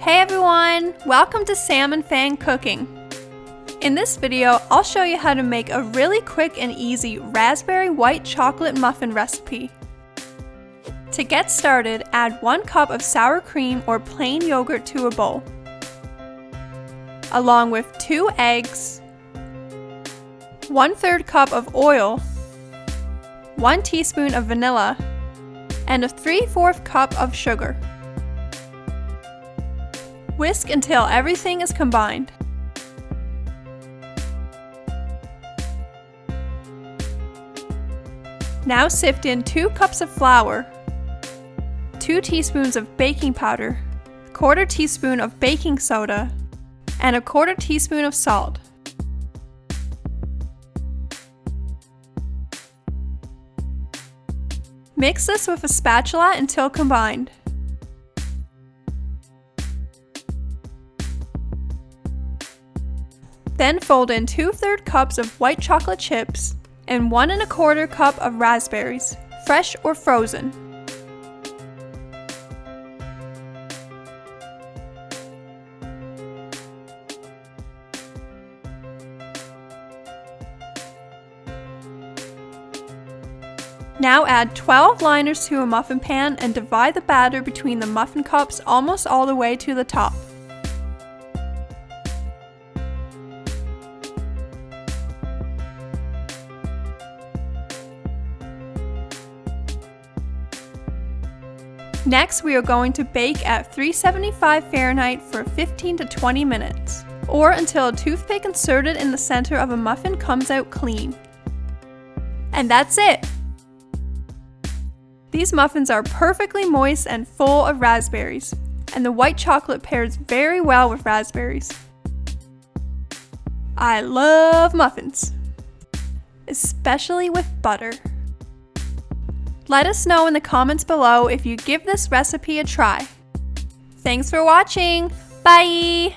Hey everyone! Welcome to Sam and Feng Cooking. In this video, I'll show you how to make a really quick and easy raspberry white chocolate muffin recipe. To get started, add 1 cup of sour cream or plain yogurt to a bowl, along with 2 eggs, 1/3 cup of oil, 1 teaspoon of vanilla, and a 3/4 cup of sugar. Whisk until everything is combined. Now sift in 2 cups of flour, 2 teaspoons of baking powder, 1/4 teaspoon of baking soda, and 1/4 teaspoon of salt. Mix this with a spatula until combined. Then fold in 2/3 cups of white chocolate chips and 1 1/4 cup of raspberries, fresh or frozen. Now add 12 liners to a muffin pan and divide the batter between the muffin cups almost all the way to the top. Next, we are going to bake at 375 Fahrenheit for 15 to 20 minutes, or until a toothpick inserted in the center of a muffin comes out clean. And that's it! These muffins are perfectly moist and full of raspberries, and the white chocolate pairs very well with raspberries. I love muffins, especially with butter. Let us know in the comments below if you give this recipe a try. Thanks for watching. Bye!